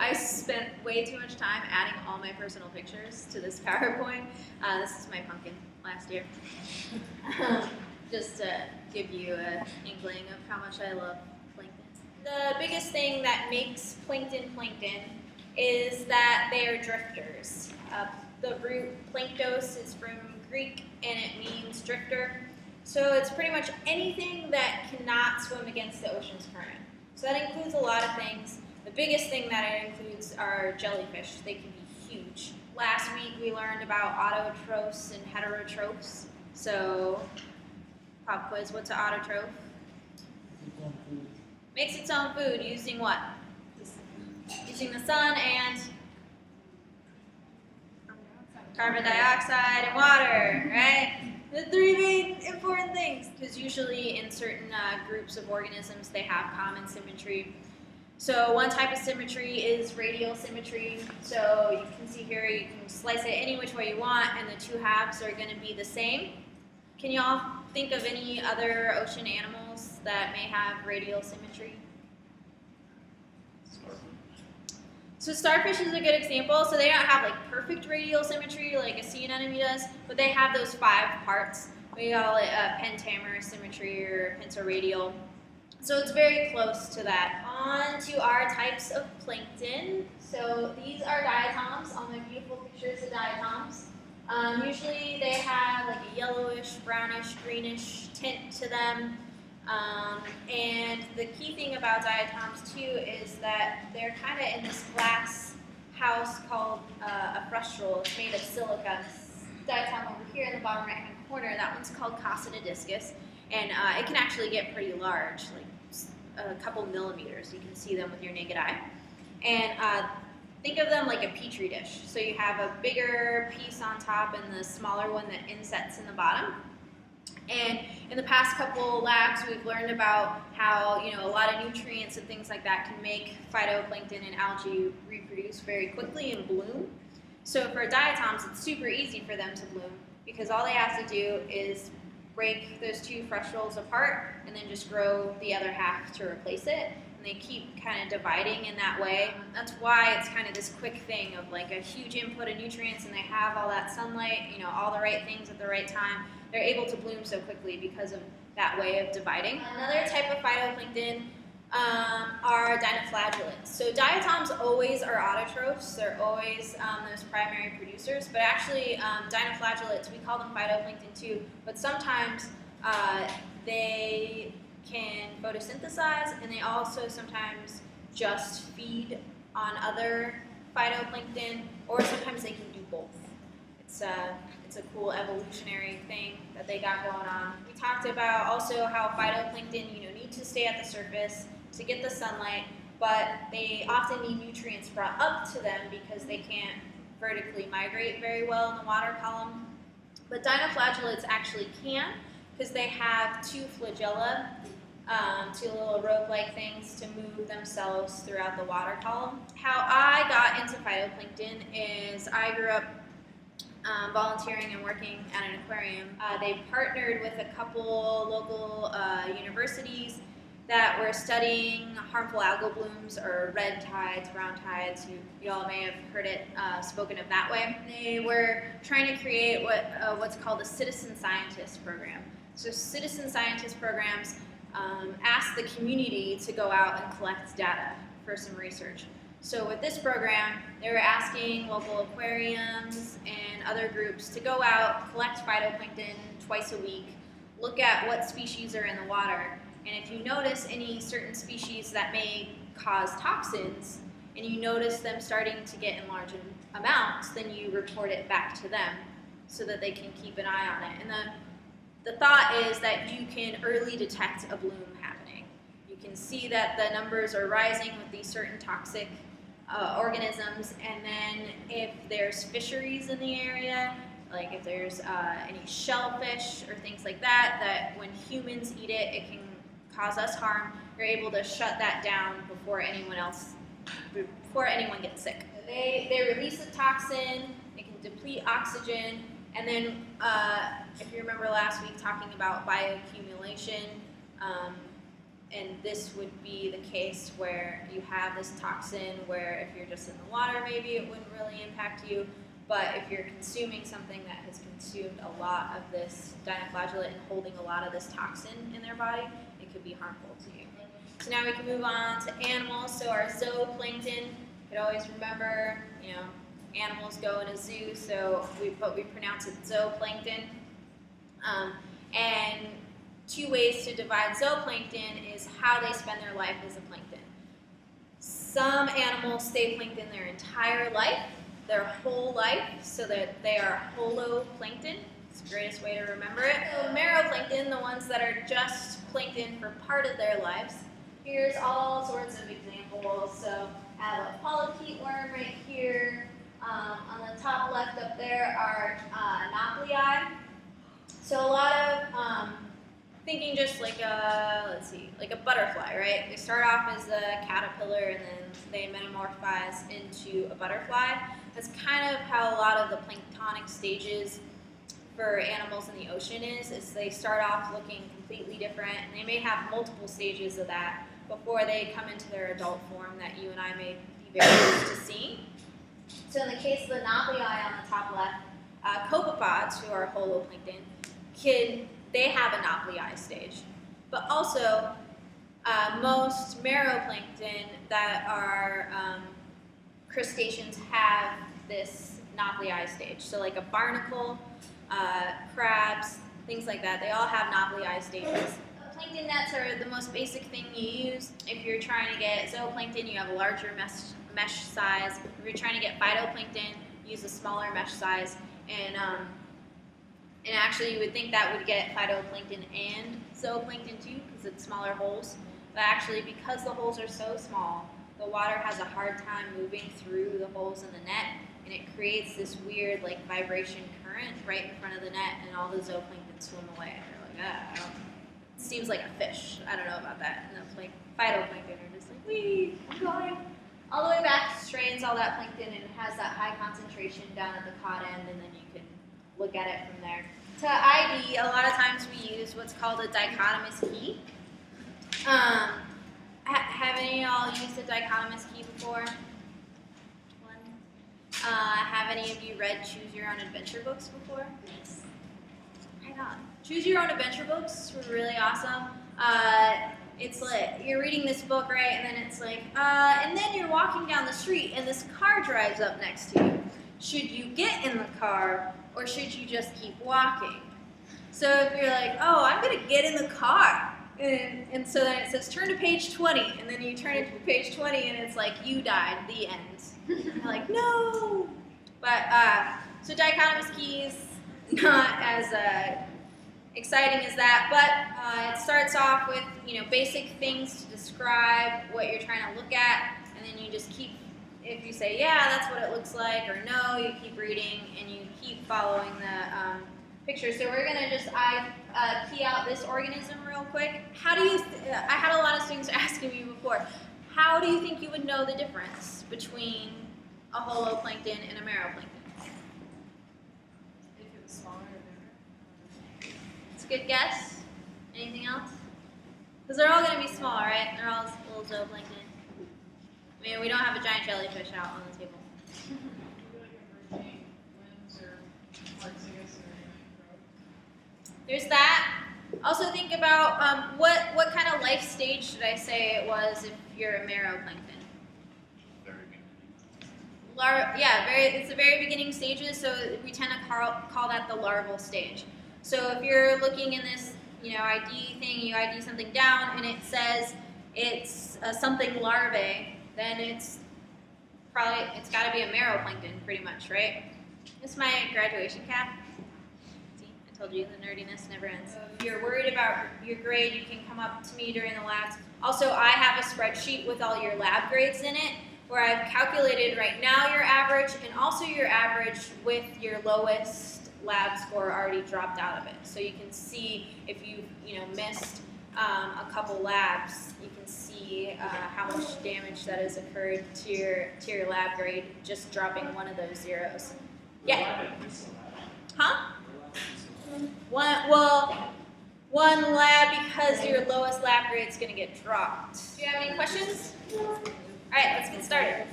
I spent way too much time adding all my personal pictures to this PowerPoint. This is my pumpkin last year. Just to give you an inkling of how much I love plankton. The biggest thing that makes plankton plankton is that they are drifters. The root planktos is from Greek and it means drifter. So it's pretty much anything that cannot swim against the ocean's current. So that includes a lot of things. The biggest thing that it includes are jellyfish. They can be huge. Last week we learned about autotrophs and heterotrophs. So, pop quiz, what's an autotroph? Makes its own food using what? Using the sun and carbon dioxide and water, right? The three main important things. Because usually in certain groups of organisms they have common symmetry. So one type of symmetry is radial symmetry. So you can see here you can slice it any which way you want and the two halves are going to be the same. Can you all think of any other ocean animals that may have radial symmetry? So starfish is a good example. So they don't have like perfect radial symmetry like a sea anemone does, but they have those 5 parts. We call it pentamer symmetry or pentaradial. So it's very close to that. On to our types of plankton. So these are diatoms on the beautiful pictures of diatoms. Usually they have like a yellowish, brownish, greenish tint to them. And the key thing about diatoms too is that they're kind of in this glass house called a frustral. It's made of silica. This diatom over here in the bottom right hand corner, that one's called Cossidodiscus. And it can actually get pretty large, like a couple millimeters. You can see them with your naked eye. And think of them like a petri dish. So you have a bigger piece on top and the smaller one that insets in the bottom. And in the past couple labs, we've learned about how a lot of nutrients and things like that can make phytoplankton and algae reproduce very quickly and bloom. So for diatoms, it's super easy for them to bloom because all they have to do is break those 2 frustrals apart and then just grow the other half to replace it. And they keep kind of dividing in that way. That's why it's kind of this quick thing of like a huge input of nutrients and they have all that sunlight, all the right things at the right time. They're able to bloom so quickly because of that way of dividing. Another type of phytoplankton are dinoflagellates. So diatoms always are autotrophs. They're always those primary producers. But actually, dinoflagellates, we call them phytoplankton too. But sometimes they can photosynthesize, and they also sometimes just feed on other phytoplankton, or sometimes they can do both. It's a cool evolutionary thing that they got going on. We talked about also how phytoplankton need to stay at the surface to get the sunlight, but they often need nutrients brought up to them because they can't vertically migrate very well in the water column. But dinoflagellates actually can because they have 2 flagella, 2 little rope-like things to move themselves throughout the water column. How I got into phytoplankton is I grew up volunteering and working at an aquarium. They partnered with a couple local universities that were studying harmful algal blooms or red tides, brown tides. You all may have heard it spoken of that way. They were trying to create what's called a citizen scientist program. So citizen scientist programs ask the community to go out and collect data for some research. So with this program, they were asking local aquariums and other groups to go out, collect phytoplankton twice a week, look at what species are in the water, and if you notice any certain species that may cause toxins, and you notice them starting to get in large amounts, then you report it back to them so that they can keep an eye on it. And the thought is that you can early detect a bloom happening. You can see that the numbers are rising with these certain toxic organisms, and then if there's fisheries in the area, like if there's any shellfish or things like that, that when humans eat it, it can cause us harm, you're able to shut that down before anyone gets sick. They release a toxin, they can deplete oxygen, and then if you remember last week talking about bioaccumulation, and this would be the case where you have this toxin where if you're just in the water, maybe it wouldn't really impact you. But if you're consuming something that has consumed a lot of this dinoflagellate and holding a lot of this toxin in their body, it could be harmful to you. So now we can move on to animals. So our zooplankton, you could always remember, you know, animals go in a zoo, but we pronounce it zooplankton. And two ways to divide zooplankton is how they spend their life as a plankton. Some animals stay plankton their entire life, their whole life, so that they are holoplankton. It's the greatest way to remember it. So meroplankton, the ones that are just plankton for part of their lives. Here's all sorts of examples. So I have a polychaete worm right here. On the top left up there are nauplii. So a lot of thinking just like a, like a butterfly, right? They start off as a caterpillar and then they metamorphose into a butterfly. That's kind of how a lot of the planktonic stages for animals in the ocean is they start off looking completely different, and they may have multiple stages of that before they come into their adult form that you and I may be very used to seeing. So in the case of the nauplii on the top left, copepods, who are holoplankton, they have a nauplii stage. But also, most meroplankton that are crustaceans have this nauplii stage. So like a barnacle, crabs, things like that, they all have nauplii stages. Plankton nets are the most basic thing you use. If you're trying to get zooplankton, you have a larger mesh size. If you're trying to get phytoplankton, use a smaller mesh size. And actually you would think that would get phytoplankton and zooplankton too, because it's smaller holes. But actually, because the holes are so small, the water has a hard time moving through the holes in the net, and it creates this weird like vibration current right in front of the net, and all the zooplankton swim away. They're like, it seems like a fish. I don't know about that. And it's like phytoplankton are just like, wee, I'm going all the way back, strains all that plankton, and it has that high concentration down at the cod end, and then you can look at it from there. To ID, a lot of times we use what's called a dichotomous key. Have any of y'all used a dichotomous key before? Have any of you read Choose Your Own Adventure books before? Yes. Right on. Choose Your Own Adventure books were really awesome. It's like you're reading this book, right, and then it's like, and then you're walking down the street and this car drives up next to you. Should you get in the car or should you just keep walking? So if you're like, oh, I'm going to get in the car, and so then it says turn to page 20, and then you turn it to page 20 and it's like, you died, the end. And you're like, no! But, so dichotomous keys, not as exciting as that, but it starts off with, you know, basic things to describe what you're trying to look at, and then you just keep, if you say, yeah, that's what it looks like, or no, you keep reading, and you keep following the picture. So we're going to just key out this organism real quick. How do you, I had a lot of students asking me before, how do you think you would know the difference between a holoplankton and a meroplankton? If it was smaller or bigger. It's a good guess. Anything else? Because they're all going to be small, right? They're all little zooplankton. I mean, we don't have a giant jellyfish out on the table. There's that. Also think about what kind of life stage should I say it was if you're a meroplankton? Very beginning. It's the very beginning stages, so we tend to call that the larval stage. So if you're looking in this, you know, ID thing, you ID something down, and it says it's something larvae, then it's got to be a meroplankton, pretty much, right? This is my graduation cap. Told you the nerdiness never ends. If you're worried about your grade, you can come up to me during the labs. Also, I have a spreadsheet with all your lab grades in it, where I've calculated right now your average and also your average with your lowest lab score already dropped out of it. So you can see if you missed a couple labs, you can see how much damage that has occurred to your lab grade just dropping one of those zeros. Yeah. Huh? Well, 1 lab because your lowest lab grade is going to get dropped. Do you have any questions? All right, let's get started.